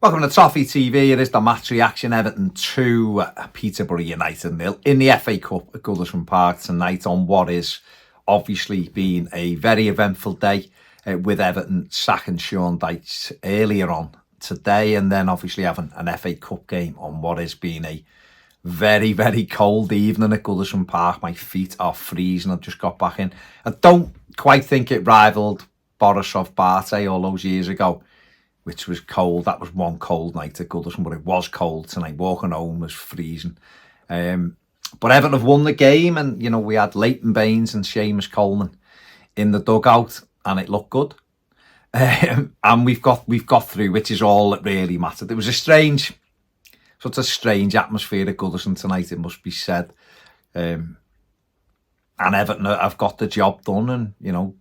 Welcome to Toffee TV. It is the match reaction. Everton 2, Peterborough United 0 in the FA Cup at Goodison Park tonight on what is obviously been a very eventful day with Everton sacking Sean Dyche earlier on today, and then obviously having an FA Cup game on what has been a very, very cold evening at Goodison Park. My feet are freezing. I've just got back in. I don't quite think it rivaled Borisov Barty all those years ago, which was cold. That was one cold night at Goodison, but it was cold tonight. Walking home was freezing. But Everton have won the game, and you know we had Leighton Baines and Seamus Coleman in the dugout, and it looked good. And we've got through, which is all that really mattered. It was a strange atmosphere at Goodison tonight, it must be said. And Everton have got the job done, and you know,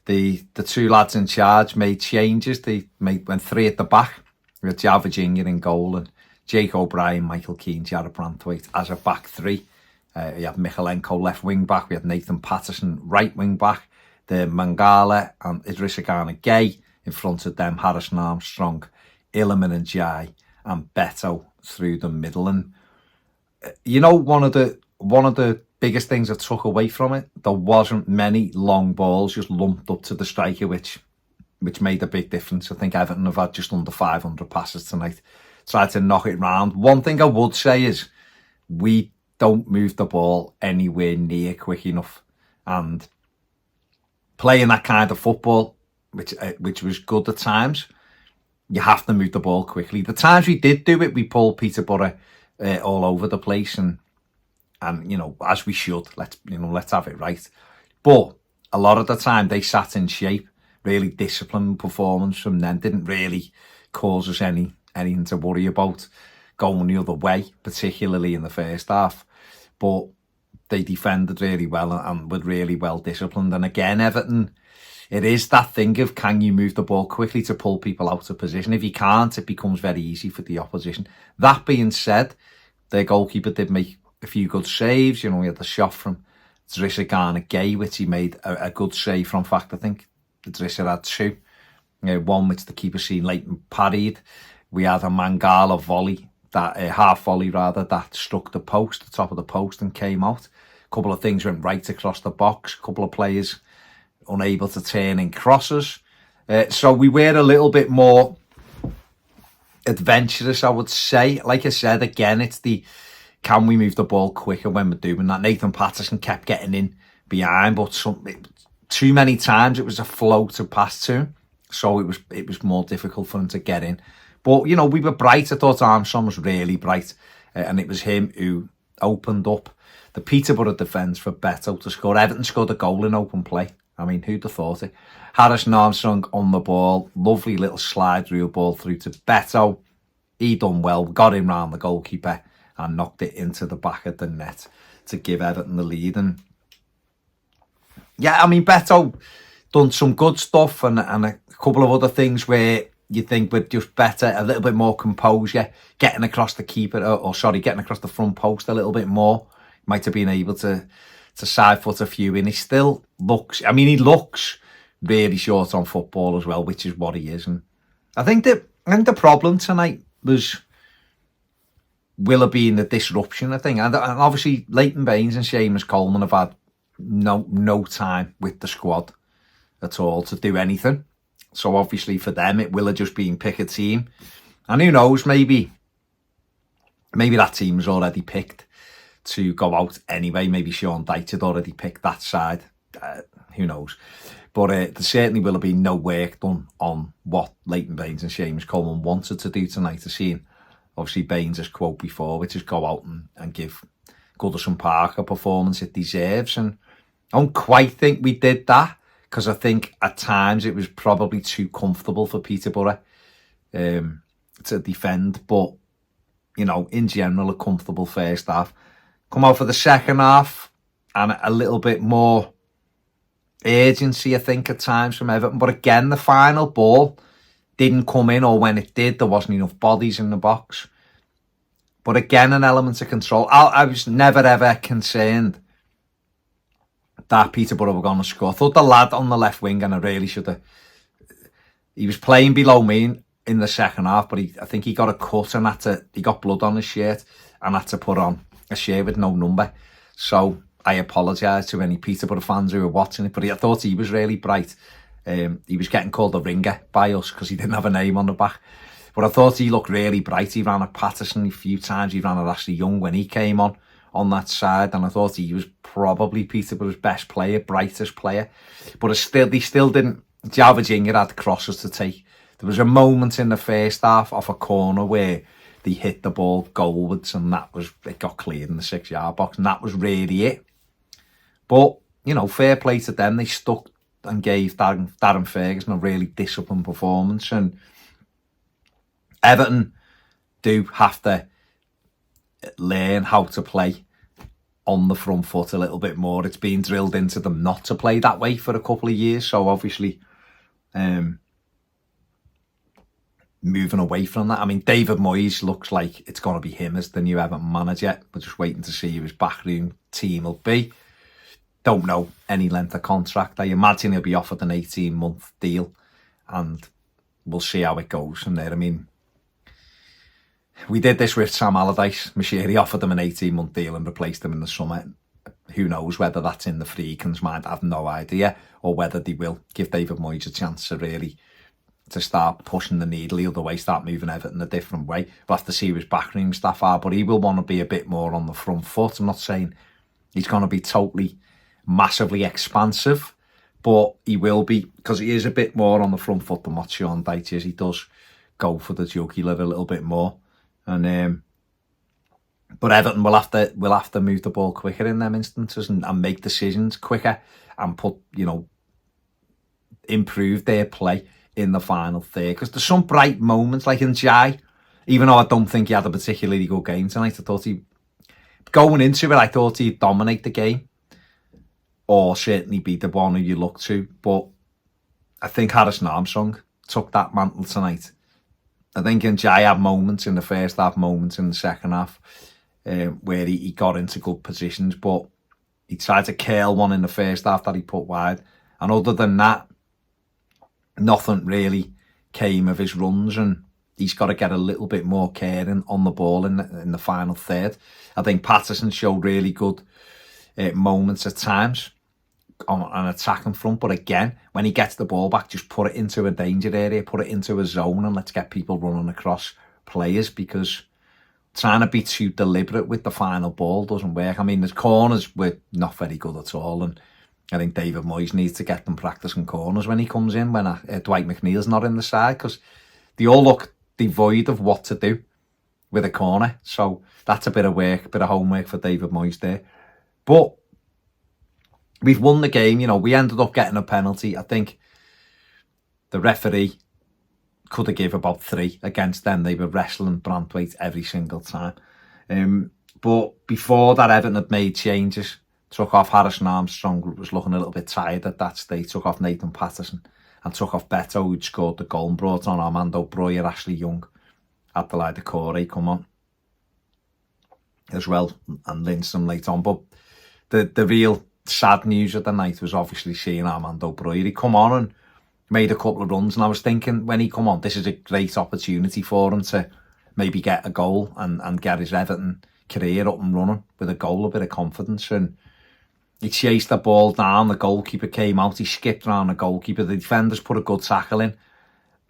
the two lads in charge made changes. They went 3 at the back. We had João Virgínia in goal and Jake O'Brien, Michael Keane, Jarrad Branthwaite as a back 3. We had Mykolenko left wing back. We had Nathan Patterson right wing back. The Mangala and Idrissa Gana Gueye in front of them. Harrison Armstrong, Iliman and Jai and Beto through the middle. And you know, one of the biggest things I took away from it, there wasn't many long balls just lumped up to the striker, which made a big difference. I think Everton have had just under 500 passes tonight. Tried to knock it round. One thing I would say is we don't move the ball anywhere near quick enough, and playing that kind of football, which was good at times, you have to move the ball quickly. The times we did do it, we pulled Peterborough all over the place, and you know, as we should. Let's have it right. But a lot of the time they sat in shape. Really disciplined performance from them. Didn't really cause us anything to worry about going the other way, particularly in the first half. But they defended really well and were really well disciplined. And again, Everton, it is that thing of, can you move the ball quickly to pull people out of position? If you can't, it becomes very easy for the opposition. That being said, their goalkeeper did make a few good saves. You know, we had the shot from Idrissa Gana Gueye, which he made a good save from. In fact, I think Idrissa had 2. One which the keeper seen Leighton parried. We had a Mangala volley, half volley rather, that struck the post, the top of the post, and came out. A couple of things went right across the box. A couple of players unable to turn in crosses. So we were a little bit more adventurous, I would say. Like I said, again, it's the, can we move the ball quicker when we're doing that? Nathan Patterson kept getting in behind, but too many times it was a flow to pass to him, so it was more difficult for him to get in. But you know, we were bright. I thought Armstrong was really bright, and it was him who opened up the Peterborough defence for Beto to score. Everton scored a goal in open play. I mean, who'd have thought it? Harrison Armstrong on the ball, lovely little slide reel ball through to Beto. He done well, got him round the goalkeeper and knocked it into the back of the net to give Everton the lead. And yeah, I mean, Beto done some good stuff and a couple of other things where you think we're just better, a little bit more composure, getting across the keeper, getting across the front post a little bit more. Might have been able to side foot a few in. He still looks, I mean, he looks really short on football as well, which is what he is. And I think the problem tonight will have been the disruption, I think. And obviously, Leighton Baines and Seamus Coleman have had no time with the squad at all to do anything. So obviously for them, it will have just been pick a team. And who knows, maybe that team was already picked to go out anyway. Maybe Sean Dyche had already picked that side. Who knows? But there certainly will have been no work done on what Leighton Baines and Seamus Coleman wanted to do tonight. I've seen, obviously, Baines' quote before, which is go out and give Goodison Park a performance it deserves. And I don't quite think we did that, because I think at times it was probably too comfortable for Peterborough to defend. But, you know, in general, a comfortable first half. Come out for the second half and a little bit more urgency, I think, at times from Everton. But again, the final ball didn't come in, or when it did, there wasn't enough bodies in the box. But again, an element of control. I was never, ever concerned that Peterborough were going to score. I thought the lad on the left wing, and I really should have, he was playing below me in the second half, but I think he got a cut and he got blood on his shirt and had to put on a shirt with no number. So I apologise to any Peterborough fans who were watching it, but I thought he was really bright. He was getting called a ringer by us because he didn't have a name on the back. But I thought he looked really bright. He ran at Patterson a few times. He ran at Ashley Young when he came on that side. And I thought he was probably Peterborough's best player, brightest player. But they still didn't. João Virginia had crosses to take. There was a moment in the first half off a corner where they hit the ball goalwards and it got cleared in the 6-yard box. And that was really it. But, fair play to them. They stuck and gave Darren Ferguson a really disciplined performance. And Everton do have to learn how to play on the front foot a little bit more. It's been drilled into them not to play that way for a couple of years. So obviously, moving away from that. I mean, David Moyes looks like it's going to be him as the new Everton manager. We're just waiting to see who his backroom team will be. Don't know any length of contract. I imagine he'll be offered an 18-month deal, and we'll see how it goes from there. I mean, we did this with Sam Allardyce. Moshiri offered him an 18-month deal and replaced him in the summer. Who knows whether that's in the Freakin's mind? I have no idea. Or whether they will give David Moyes a chance to start pushing the needle the other way, start moving Everton a different way. We'll have to see who his backroom staff are, but he will want to be a bit more on the front foot. I'm not saying he's going to be totally, massively expansive, but he will be, because he is a bit more on the front foot than what Sean Dyche is. He does go for the jugular a little bit more. And but Everton will have to move the ball quicker in them instances and make decisions quicker and improve their play in the final third. Because there's some bright moments, like in Jai, even though I don't think he had a particularly good game tonight. Going into it, I thought he'd dominate the game, or certainly be the one who you look to. But I think Harrison Armstrong took that mantle tonight. I think Jai had moments in the first half, moments in the second half, where he got into good positions, but he tried to curl one in the first half that he put wide. And other than that, nothing really came of his runs, and he's got to get a little bit more caring on the ball in the final third. I think Patterson showed really good moments at times on an attacking front, but again, when he gets the ball back, just put it into a danger area, put it into a zone, and let's get people running across players, because trying to be too deliberate with the final ball doesn't work. I mean, the corners were not very good at all, and I think David Moyes needs to get them practicing corners when he comes in, when Dwight McNeil's not in the side, because they all look devoid of what to do with a corner. So that's a bit of work, a bit of homework for David Moyes there. But we've won the game. We ended up getting a penalty. I think the referee could have given about 3 against them. They were wrestling Branthwaite every single time. But before that, Everton had made changes. Took off Harrison Armstrong, who was looking a little bit tired at that stage. Took off Nathan Patterson and took off Beto, who'd scored the goal, and brought on Armando Breuer, Ashley Young, Abdoulaye Doucouré come on as well, and Lindstrom late on. But the real sad news of the night was obviously seeing Armando Breuer. He come on and made a couple of runs, and I was thinking when he come on, this is a great opportunity for him to maybe get a goal and get his Everton career up and running with a goal, a bit of confidence. And he chased the ball down, the goalkeeper came out, he skipped around the goalkeeper, the defenders put a good tackle in,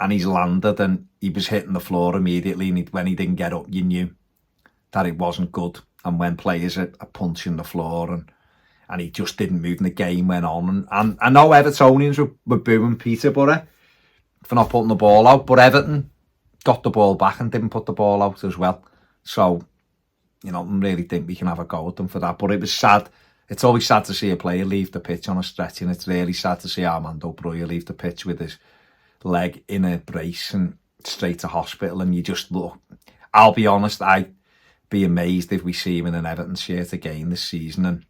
and he's landed, and he was hitting the floor immediately, and when he didn't get up, you knew that it wasn't good. And when players are punching the floor, and he just didn't move, and the game went on. And I know Evertonians were booing Peterborough for not putting the ball out, but Everton got the ball back and didn't put the ball out as well. So, I really think we can have a go at them for that. But it was sad. It's always sad to see a player leave the pitch on a stretch, and it's really sad to see Armando Breuer leave the pitch with his leg in a brace and straight to hospital. And you just look, I'll be honest, I'd be amazed if we see him in an Everton shirt again this season. And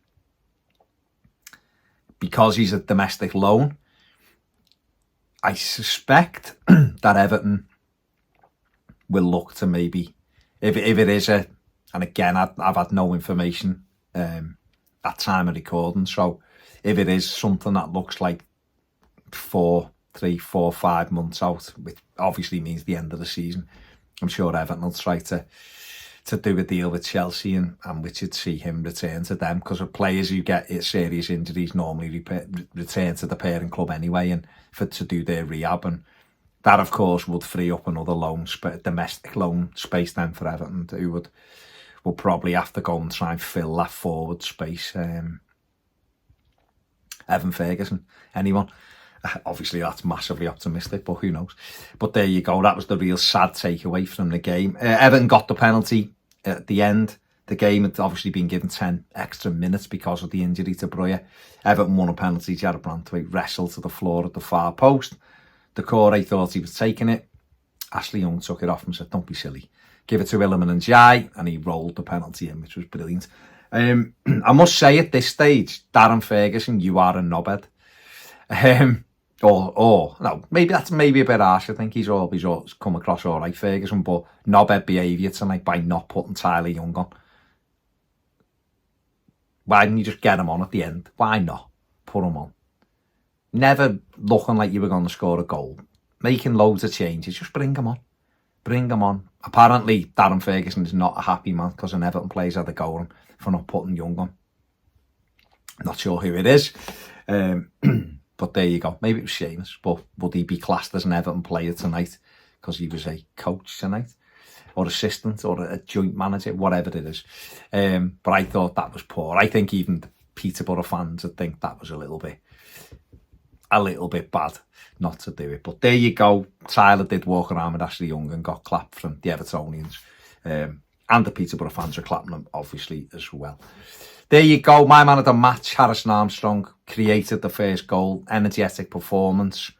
because he's a domestic loan, I suspect that Everton will look to maybe, if it is and again, I've had no information at time of recording, so if it is something that looks like 3, 4, 5 months out, which obviously means the end of the season. I'm sure Everton will try to do a deal with Chelsea, and we should see him return to them, because of players who get serious injuries normally return to the parent club anyway, and to do their rehab, and that of course would free up another domestic loan space then for Everton, who will probably have to go and try and fill that forward space. Evan Ferguson, anyone? Obviously that's massively optimistic, but who knows. But there you go, that was the real sad takeaway from the game. Everton got the penalty at the end. The game had obviously been given 10 extra minutes because of the injury to Breuer. Everton won a penalty. Jarrad Branthwaite wrestled to the floor at the far post. Doucouré thought he was taking it. Ashley Young took it off and said, don't be silly, give it to Iliman Ndiaye, and he rolled the penalty in, which was brilliant. I must say at this stage, Darren Ferguson, you are a knobhead. Or no, that's maybe a bit harsh. I think he's always come across all right, Ferguson, but knobhead behaviour tonight by not putting Tyler Young on. Why didn't you just get him on at the end? Why not put him on? Never looking like you were going to score a goal, making loads of changes. Just bring him on. Bring him on. Apparently, Darren Ferguson is not a happy man because an Everton players had a go on for not putting Young on. Not sure who it is. But there you go. Maybe it was Seamus, but would he be classed as an Everton player tonight because he was a coach tonight, or assistant, or a joint manager, whatever it is? But I thought that was poor. I think even the Peterborough fans would think that was a little bit bad not to do it. But there you go. Tyler did walk around with Ashley Young and got clapped from the Evertonians. And the Peterborough fans are clapping him, obviously, as well. There you go. My man of the match, Harrison Armstrong, created the first goal. Energetic performance.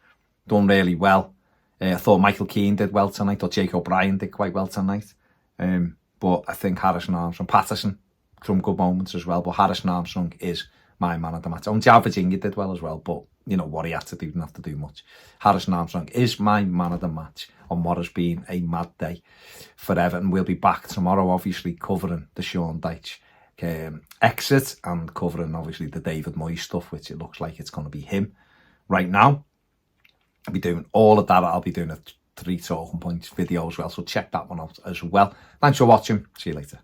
Done really well. I thought Michael Keane did well tonight. I thought Jake O'Brien did quite well tonight. But I think Harrison Armstrong, Patterson, some good moments as well. But Harrison Armstrong is my man of the match. João Virginia did well as well, but you know what he had to do, didn't have to do much. Harrison Armstrong is my man of the match on what has been a mad day for Everton. We'll be back tomorrow, obviously, covering the Sean Dyche exit and covering, obviously, the David Moyes stuff, which it looks like it's going to be him right now. I'll be doing all of that. I'll be doing a 3 talking points video as well, so check that one out as well. Thanks for watching. See you later.